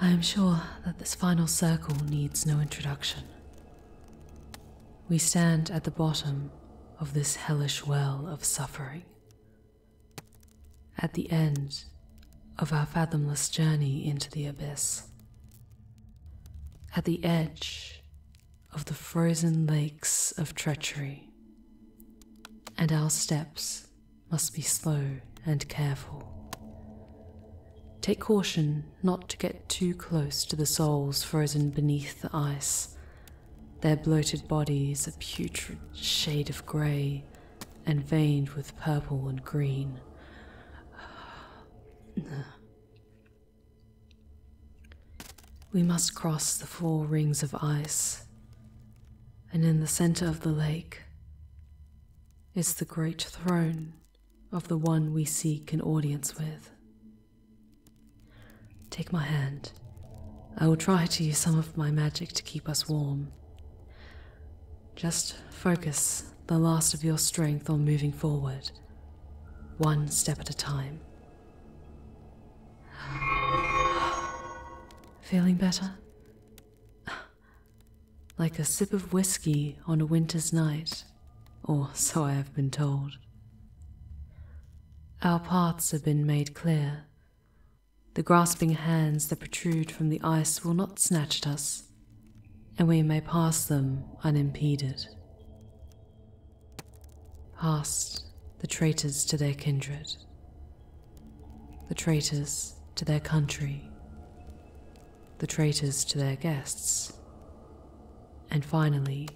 I am sure that this final circle needs no introduction. We stand at the bottom of this hellish well of suffering, at the end of our fathomless journey into the abyss, at the edge of the frozen lakes of treachery, and our steps must be slow and careful. Take caution not to get too close to the souls frozen beneath the ice, their bloated bodies a putrid shade of grey and veined with purple and green. We must cross the 4 rings of ice, and in the center of the lake is the great throne of the one we seek an audience with. Take my hand. I will try to use some of my magic to keep us warm. Just focus the last of your strength on moving forward, one step at a time. Feeling better? Like a sip of whiskey on a winter's night, or so I have been told. Our paths have been made clear. The grasping hands that protrude from the ice will not snatch at us, and we may pass them unimpeded. Past the traitors to their kindred, the traitors to their country, the traitors to their guests, and finally,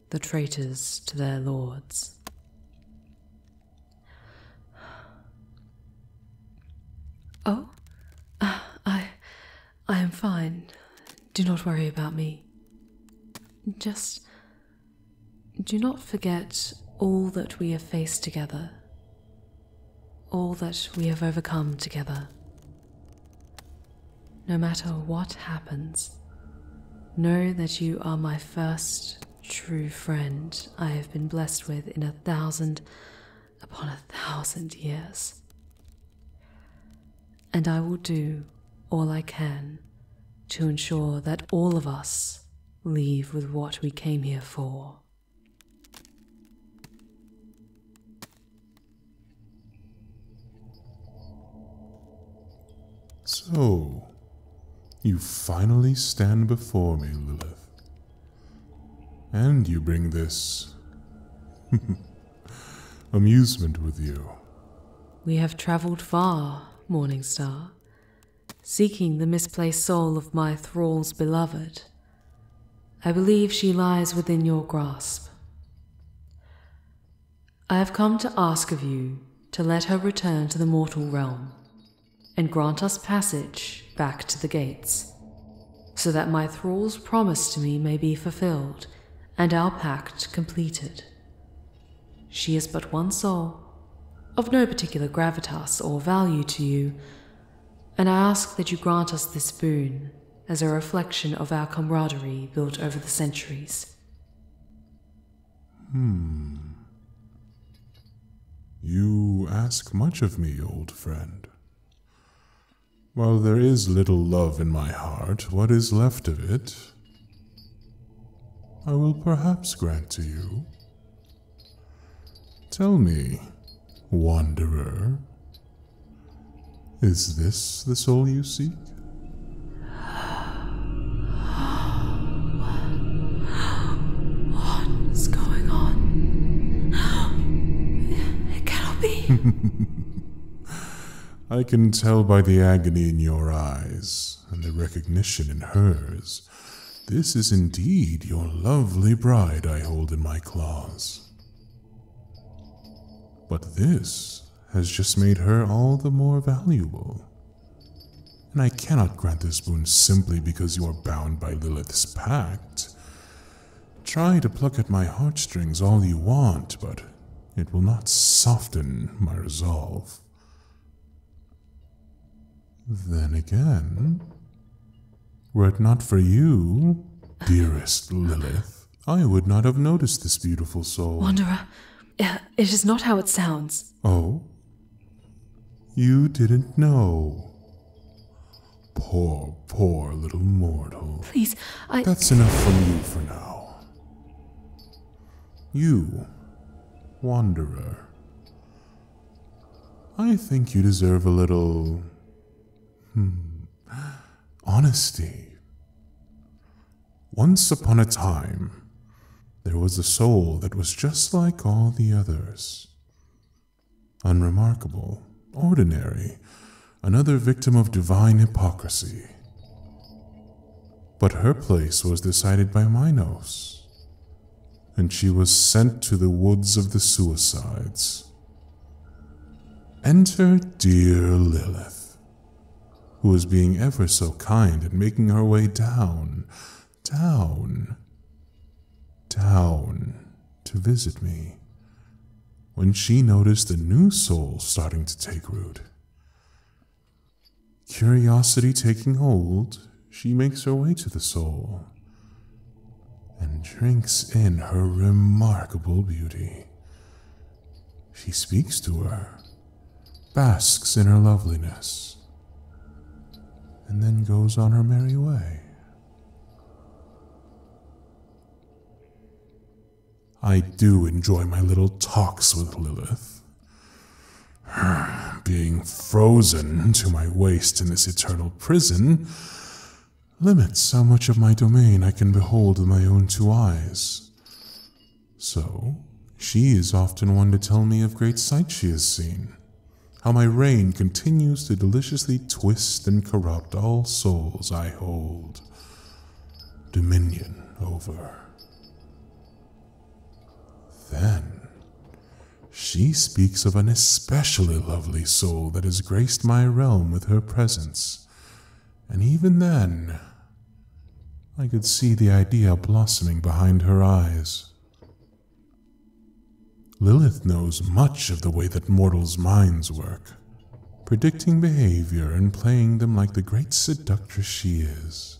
the traitors to their lords. Oh, I am fine. Do not worry about me. Just do not forget all that we have faced together, all that we have overcome together. No matter what happens, know that you are my first true friend I have been blessed with in 1,000 upon 1,000 years. And I will do all I can to ensure that all of us leave with what we came here for. So, you finally stand before me, Lilith. And you bring this amusement with you. We have travelled far, Morningstar, seeking the misplaced soul of my thrall's beloved. I believe she lies within your grasp. I have come to ask of you to let her return to the mortal realm and grant us passage back to the gates, so that my thrall's promise to me may be fulfilled and our pact completed. She is but one soul, of no particular gravitas or value to you, and I ask that you grant us this boon as a reflection of our camaraderie built over the centuries. You ask much of me, old friend. While there is little love in my heart, what is left of it, I will perhaps grant to you. Tell me, Wanderer, is this the soul you seek? What's going on? It cannot be. I can tell by the agony in your eyes and the recognition in hers. This is indeed your lovely bride I hold in my claws. But this has just made her all the more valuable. And I cannot grant this boon simply because you are bound by Lilith's pact. Try to pluck at my heartstrings all you want, but it will not soften my resolve. Then again, were it not for you, dearest Lilith, I would not have noticed this beautiful soul. Wanderer, it is not how it sounds. Oh? You didn't know. poor little mortal. Please, That's enough from you for now. You, Wanderer. I think you deserve a little... honesty. Once upon a time, there was a soul that was just like all the others. Unremarkable, ordinary, another victim of divine hypocrisy. But her place was decided by Minos, and she was sent to the woods of the suicides. Enter dear Lilith, who was being ever so kind and making her way down to visit me, when she noticed a new soul starting to take root. Curiosity taking hold, she makes her way to the soul and drinks in her remarkable beauty. She speaks to her, basks in her loveliness, and then goes on her merry way. I do enjoy my little talks with Lilith. Being frozen to my waist in this eternal prison limits how much of my domain I can behold with my own two eyes. So, she is often one to tell me of great sights she has seen, how my reign continues to deliciously twist and corrupt all souls I hold dominion over. Then, she speaks of an especially lovely soul that has graced my realm with her presence, and even then, I could see the idea blossoming behind her eyes. Lilith knows much of the way that mortals' minds work, predicting behavior and playing them like the great seductress she is.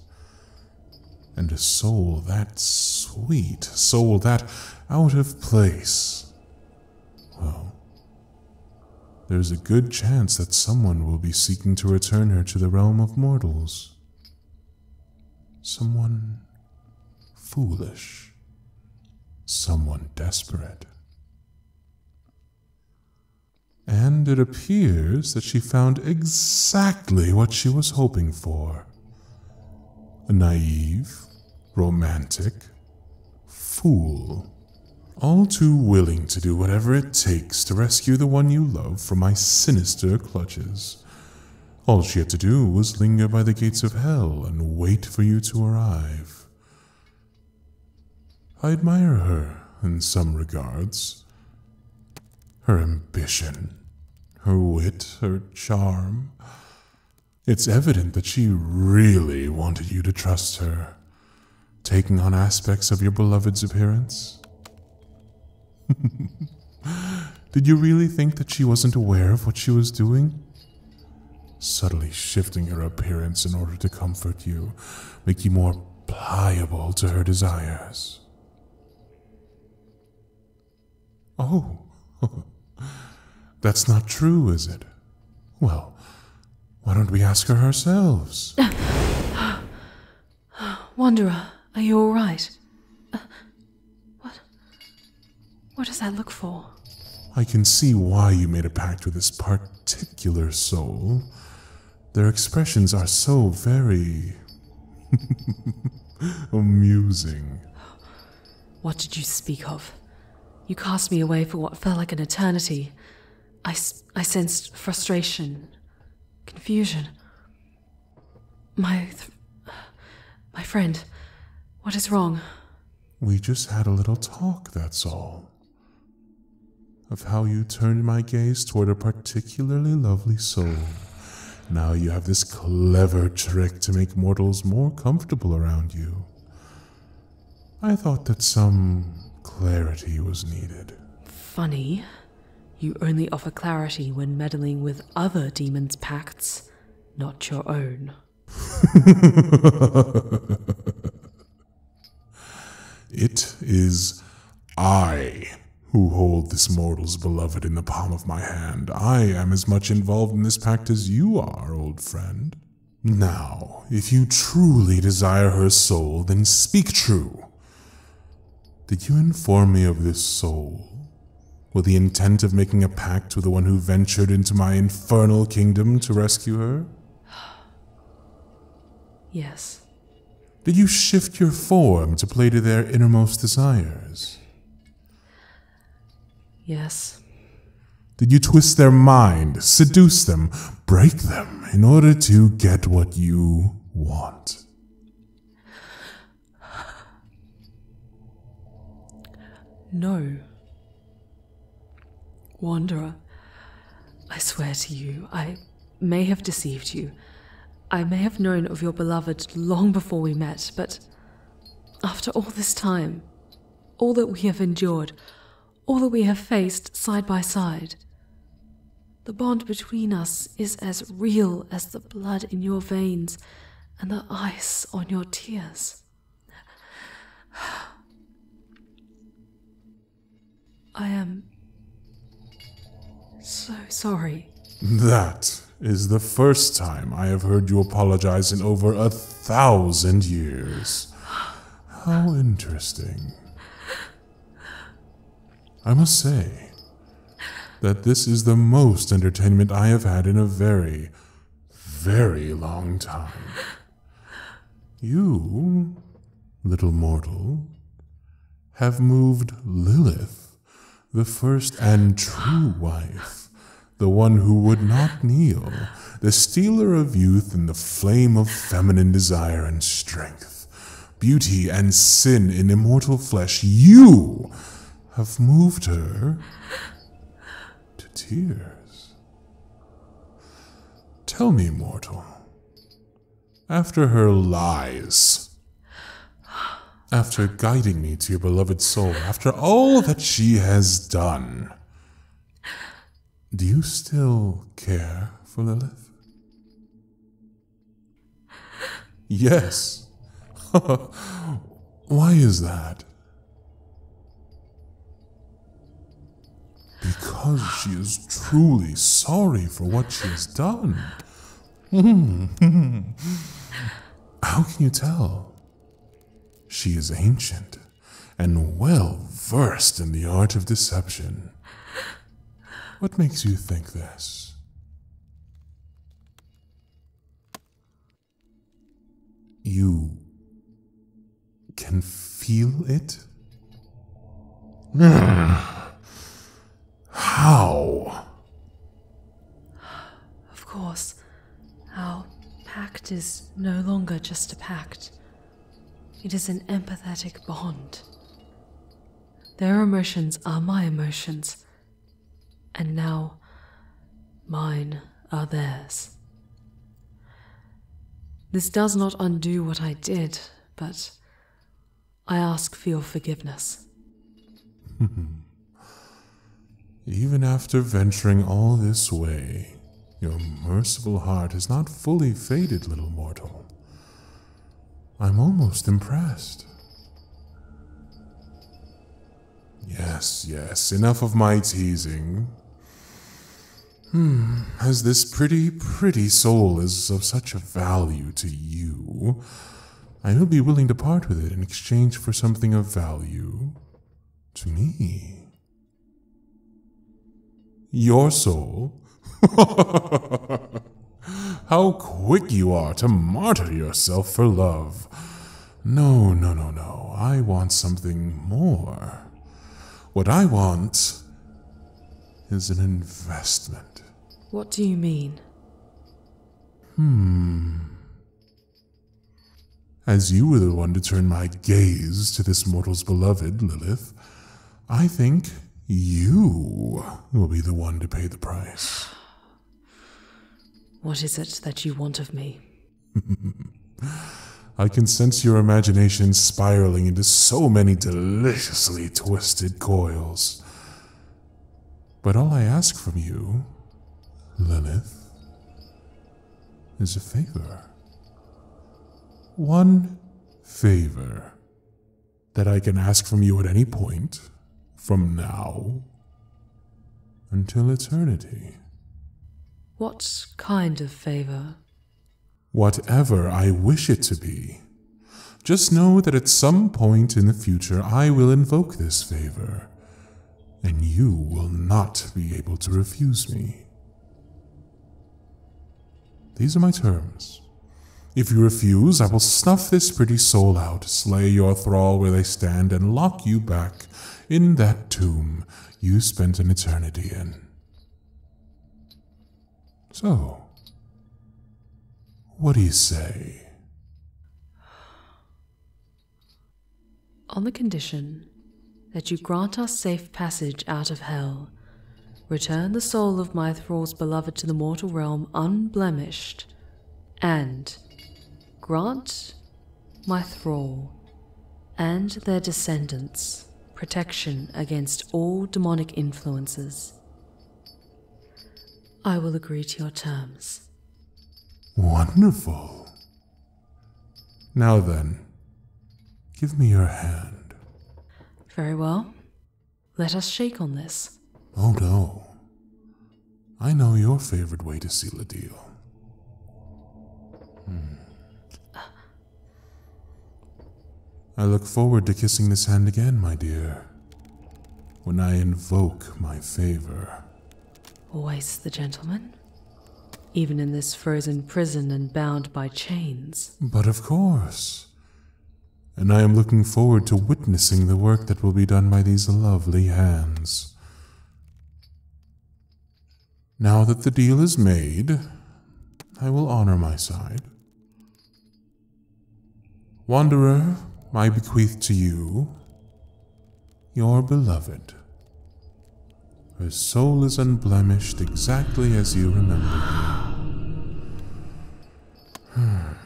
And a soul that sweet, soul that out of place, well, there's a good chance that someone will be seeking to return her to the realm of mortals. Someone foolish, someone desperate. And it appears that she found exactly what she was hoping for. A naive, romantic fool, all too willing to do whatever it takes to rescue the one you love from my sinister clutches. All she had to do was linger by the gates of hell and wait for you to arrive. I admire her in some regards. Her ambition, her wit, her charm. It's evident that she really wanted you to trust her, taking on aspects of your beloved's appearance. Did you really think that she wasn't aware of what she was doing? Subtly shifting her appearance in order to comfort you, make you more pliable to her desires. Oh, that's not true, is it? Well, why don't we ask her ourselves? Wanderer, are you all right? What does that look for? I can see why you made a pact with this particular soul. Their expressions are so very amusing. What did you speak of? You cast me away for what felt like an eternity. I sensed frustration, confusion. My friend, what is wrong? We just had a little talk, that's all. Of how you turned my gaze toward a particularly lovely soul. Now you have this clever trick to make mortals more comfortable around you. I thought that some clarity was needed. Funny. You only offer clarity when meddling with other demons' pacts, not your own. It is I who hold this mortal's beloved in the palm of my hand. I am as much involved in this pact as you are, old friend. Now, if you truly desire her soul, then speak true. Did you inform me of this soul with the intent of making a pact with the one who ventured into my infernal kingdom to rescue her? Yes. Did you shift your form to play to their innermost desires? Yes. Did you twist their mind, seduce them, break them in order to get what you want? No. Wanderer, I swear to you, I may have deceived you. I may have known of your beloved long before we met, but after all this time, all that we have endured, all that we have faced side by side, the bond between us is as real as the blood in your veins and the ice on your tears. I am so sorry. That is the first time I have heard you apologize in over 1,000 years. How interesting. I must say that this is the most entertainment I have had in a very, very long time. You, little mortal, have moved Lilith, the first and true wife, the one who would not kneel, the stealer of youth and the flame of feminine desire and strength, beauty and sin in immortal flesh. You have moved her to tears. Tell me, mortal, after her lies, after guiding me to your beloved soul, after all that she has done, do you still care for Lilith? Yes. Why is that? Because she is truly sorry for what she has done. How can you tell? She is ancient and well versed in the art of deception. What makes you think this? You can feel it? How? Of course, our pact is no longer just a pact. It is an empathetic bond. Their emotions are my emotions, and now mine are theirs. This does not undo what I did, but I ask for your forgiveness. Even after venturing all this way, your merciful heart has not fully faded, little mortal. I'm almost impressed. Yes, enough of my teasing. As this pretty soul is of such a value to you, I will be willing to part with it in exchange for something of value to me. Your soul? How quick you are to martyr yourself for love. No. I want something more. What I want is an investment. What do you mean? As you were the one to turn my gaze to this mortal's beloved, Lilith, I think you will be the one to pay the price. What is it that you want of me? I can sense your imagination spiraling into so many deliciously twisted coils. But all I ask from you, Lilith, is a favor. One favor that I can ask from you at any point, from now until eternity. What kind of favor? whatever I wish it to be. Just know that at some point in the future I will invoke this favor, and you will not be able to refuse me. These are my terms. If you refuse, I will snuff this pretty soul out, slay your thrall where they stand, and lock you back in that tomb you spent an eternity in. So, what do you say? On the condition that you grant us safe passage out of hell, return the soul of my thralls beloved to the mortal realm unblemished, and grant my thrall and their descendants protection against all demonic influences. I will agree to your terms. Wonderful. Now then, give me your hand. Very well. Let us shake on this. Oh no. I know your favorite way to seal a deal. I look forward to kissing this hand again, my dear, when I invoke my favor. Always the gentleman, even in this frozen prison and bound by chains. But of course. And I am looking forward to witnessing the work that will be done by these lovely hands. Now that the deal is made, I will honor my side. Wanderer, I bequeath to you your beloved. Her soul is unblemished exactly as you remember her.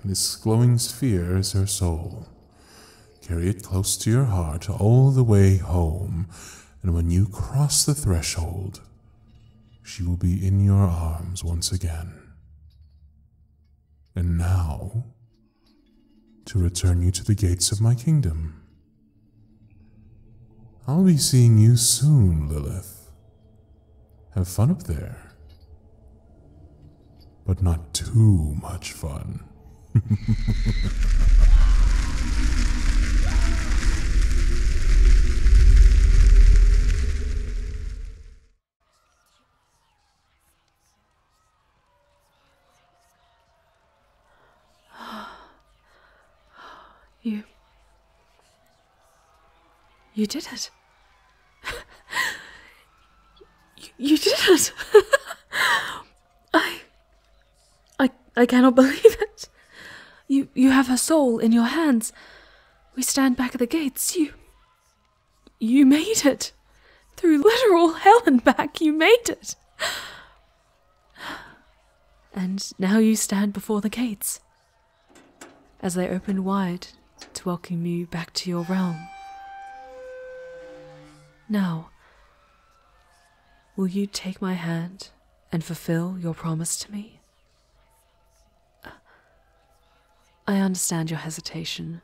This glowing sphere is her soul. Carry it close to your heart all the way home, and when you cross the threshold, she will be in your arms once again. And now, to return you to the gates of my kingdom. I'll be seeing you soon, Lilith. Have fun up there. But not too much fun. You did it. You did it. I cannot believe it. You have her soul in your hands. We stand back at the gates. You made it. Through literal hell and back, you made it. And now you stand before the gates, as they open wide to welcome you back to your realm. Now, will you take my hand and fulfill your promise to me? I understand your hesitation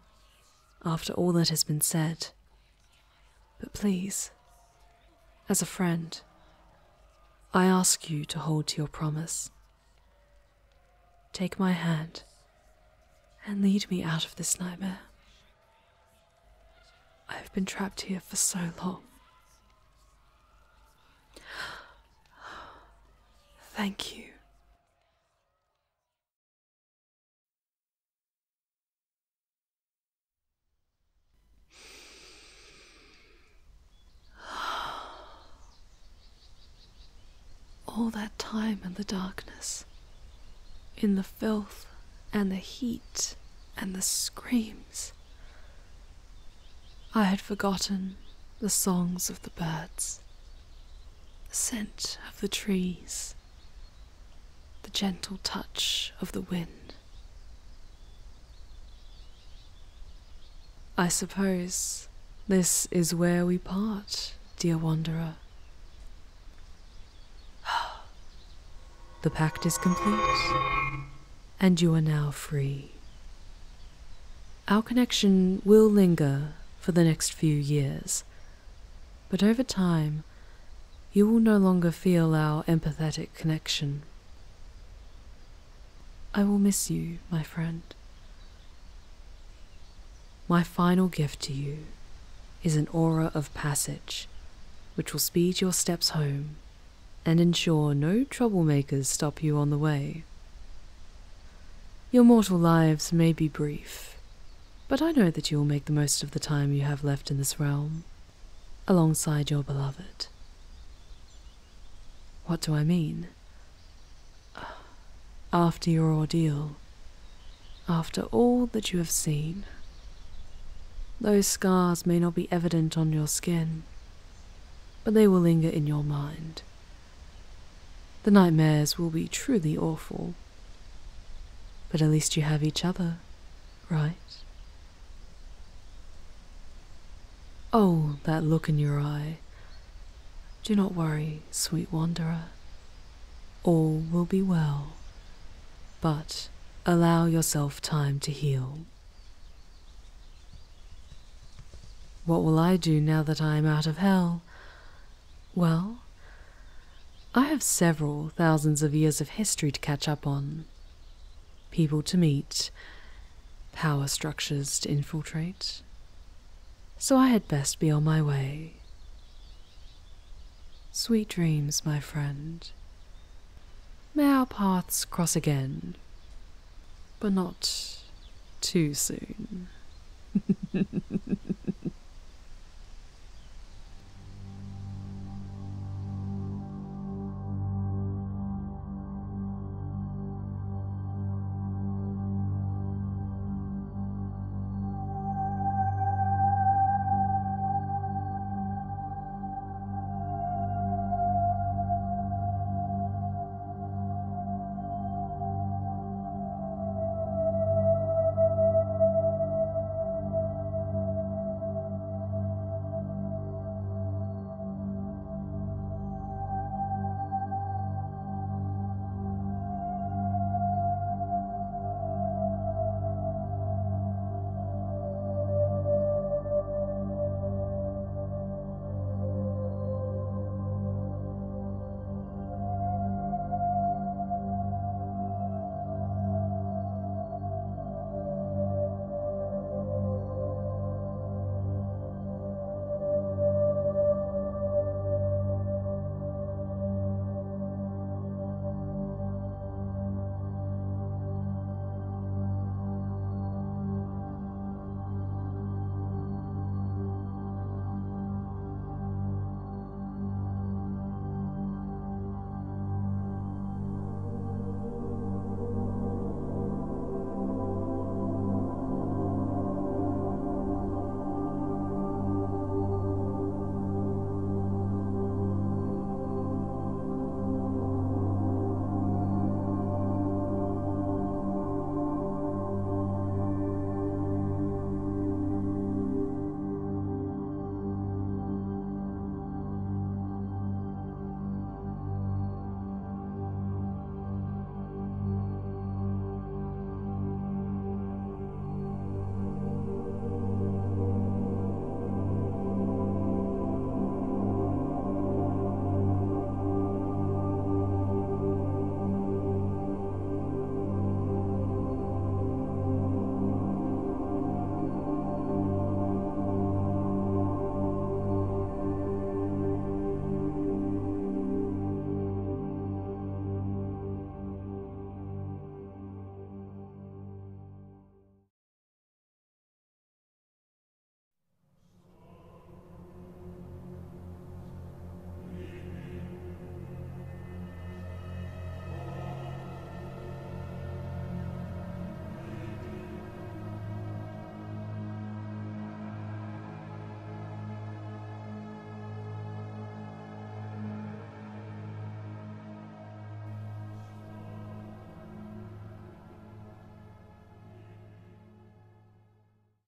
after all that has been said, but please, as a friend, I ask you to hold to your promise. Take my hand and lead me out of this nightmare. I have been trapped here for so long. Thank you. All that time in the darkness, in the filth and the heat and the screams, I had forgotten the songs of the birds, the scent of the trees, the gentle touch of the wind. I suppose this is where we part, dear wanderer. The pact is complete, and you are now free. Our connection will linger for the next few years, but over time, you will no longer feel our empathetic connection. I will miss you, my friend. My final gift to you is an aura of passage, which will speed your steps home and ensure no troublemakers stop you on the way. Your mortal lives may be brief, but I know that you will make the most of the time you have left in this realm, alongside your beloved. What do I mean? After your ordeal, after all that you have seen, those scars may not be evident on your skin, but they will linger in your mind. The nightmares will be truly awful, but at least you have each other, right? Oh, that look in your eye. Do not worry, sweet wanderer. All will be well, but allow yourself time to heal. What will I do now that I am out of hell? Well, I have several thousands of years of history to catch up on. People to meet, power structures to infiltrate. So I had best be on my way. Sweet dreams, my friend. May our paths cross again, but not too soon.